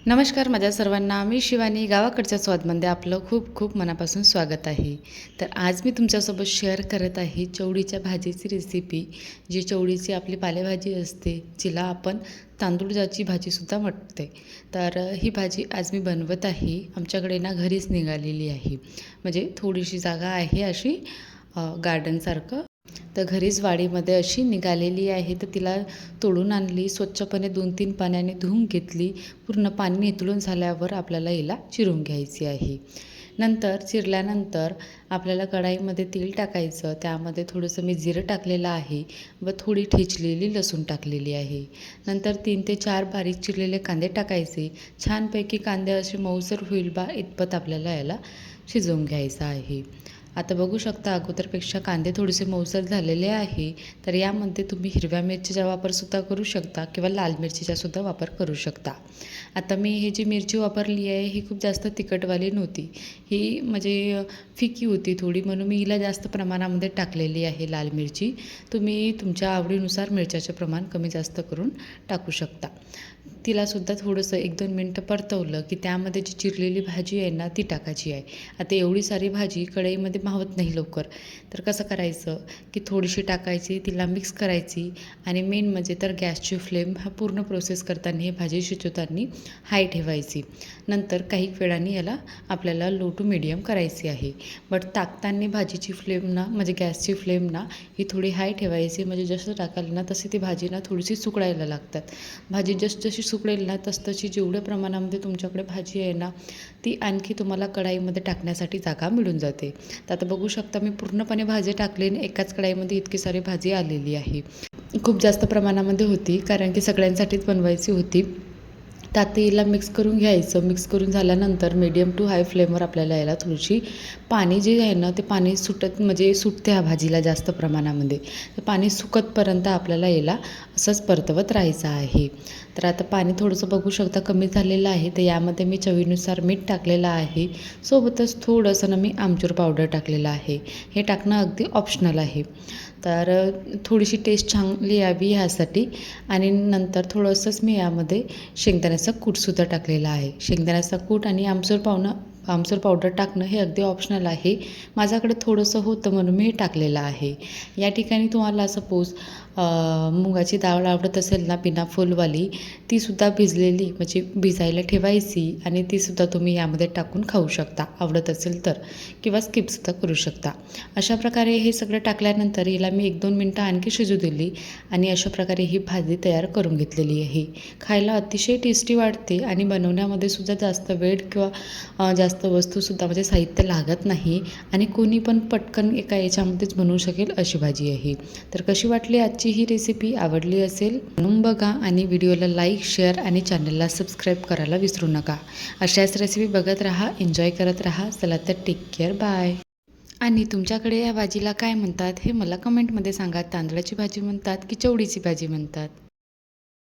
नमस्कार माझ्या सर्वांना. मी शिवानी. गावाकडच्या स्वादमध्ये आपलं खूप खूप मनापासून स्वागत आहे. तर आज मी तुमच्यासोबत शेअर करत आहे चवळीच्या भाजीची रेसिपी. जी चवळीची आपली पालेभाजी असते, जिला आपण तांदूळजाची भाजीसुद्धा म्हणते. तर ही भाजी आज मी बनवत आहे. आमच्याकडे ना घरीच निघालेली आहे. म्हणजे थोडीशी जागा आहे अशी गार्डनसारखं. तर घरीच वाडीमध्ये अशी निघालेली आहे. तर तिला तोडून आणली, स्वच्छपणे 2-3 पाण्याने धुवून घेतली. पूर्ण पाणी निथळून झाल्यावर आपल्याला हिला चिरून घ्यायची आहे. नंतर चिरल्यानंतर आपल्याला कढाईमध्ये तेल टाकायचं. त्यामध्ये थोडंसं मी जिरं टाकलेलं आहे व थोडी ठेचलेली लसूण टाकलेली आहे. नंतर 3 ते 4 बारीक चिरलेले कांदे टाकायचे. छानपैकी कांदे असे मऊसर होईल बा इतपत आपल्याला याला शिजवून घ्यायचं आहे. आता बघू शकता अगोदरपेक्षा कांदे थोडेसे मऊसर झालेले आहे. तर यामध्ये तुम्ही हिरव्या मिरचीचा वापरसुद्धा करू शकता किंवा लाल मिरचीचासुद्धा वापर करू शकता. आता मी ही जी मिरची वापरली आहे ही खूप जास्त तिखटवाली नव्हती. ही म्हणजे फिकी होती थोडी, म्हणून मी हिला जास्त प्रमाणामध्ये टाकलेली आहे लाल मिरची. तुम्ही तुमच्या आवडीनुसार मिरच्याचे प्रमाण कमी जास्त करून टाकू शकता. तिलासुद्धा थोडंसं 1-2 मिनटं परतवलं की त्यामध्ये जी चिरलेली भाजी आहे ना ती टाकायची आहे. आता एवढी सारी भाजी कढईमध्ये मावत नाही लवकर. तर कसं करायचं की थोडीशी टाकायची, तिला मिक्स करायची आणि मेन म्हणजे तर गॅसची फ्लेम हा पूर्ण प्रोसेस करताना ही भाजी शिजवताना हाय ठेवायची. नंतर काही वेळाने याला आपल्याला लो टू मीडियम करायची आहे. बट टाकताना भाजीची फ्लेम ना म्हणजे गॅसची फ्लेम ना ही थोडी हाय ठेवायची. म्हणजे जसं टाकाल ना तशी ती भाजी ना थोडीशी सुकडायला लागतात. भाजी जशी सुकडेल ना तशी जेवढ्या प्रमाणामध्ये तुमच्याकडे भाजी आहे ना ती आणखी तुम्हाला कढाईमध्ये टाकण्यासाठी जागा मिळून जाते. तर आता बघू शकता मी पूर्णपणे भाजी टाकली आणि एकाच कढाईमध्ये इतकी सारी भाजी आलेली आहे. खूप जास्त प्रमाणामध्ये होती कारण की सगळ्यांसाठीच बनवायची होती. तर आता हिला मिक्स करून घ्यायचं. मिक्स करून झाल्यानंतर मीडियम टू हाय फ्लेमवर आपल्याला याला थोडीशी पाणी जे आहे ना ते पाणी म्हणजे सुटते ह्या भाजीला जास्त प्रमाणामध्ये. तर पाणी सुकतपर्यंत आपल्याला याला असंच परतवत राहायचं आहे. तर आता पाणी थोडंसं बघू शकता कमी झालेलं आहे. तर यामध्ये मी चवीनुसार मीठ टाकलेलं आहे. सोबतच थोडंसं ना मी आमचूर पावडर टाकलेलं आहे. हे टाकणं अगदी ऑप्शनल आहे. तर थोडीशी टेस्ट चांगली यावी ह्यासाठी. आणि नंतर थोडंसंच मी यामध्ये शेंगदाण्याचा कूटसुद्धा टाकलेला आहे. शेंगदाण्याचा कूट आणि आमचूर पावडर टाकणं हे अगदी ऑप्शनल आहे. माझ्याकडे थोडंसं होतं म्हणून मी हे टाकलेलं आहे. या ठिकाणी तुम्हाला सपोज मुगाची डाळ आवडत असेल ना बिना फुलवाली, तीसुद्धा भिजलेली म्हणजे भिजायला ठेवायची आणि तीसुद्धा तुम्ही यामध्ये टाकून खाऊ शकता आवडत असेल तर, किंवा स्किपसुद्धा करू शकता. अशा प्रकारे हे सगळं टाकल्यानंतर हिला मी 1-2 मिनटं आणखी शिजू दिली आणि अशा प्रकारे ही भाजी तयार करून घेतलेली आहे. खायला अतिशय टेस्टी वाटते आणि बनवण्यामध्ये सुद्धा जास्त वेळ किंवा जास्त वस्तूसुद्धा म्हणजे साहित्य लागत नाही आणि कोणी पण पटकन एका याच्यामध्येच बनवू शकेल अशी भाजी आहे. तर कशी वाटली आजची ही रेसिपी? आवडली असेल म्हणून बघा आणि व्हिडिओला लाईक, शेअर आणि चॅनलला सबस्क्राईब करायला विसरू नका. अशाच रेसिपी बघत राहा, एन्जॉय करत राहा. चला तर टेक केअर, बाय. आणि तुमच्याकडे या भाजीला काय म्हणतात हे मला कमेंटमध्ये सांगा. तांदळाची भाजी म्हणतात की चवळीची भाजी म्हणतात?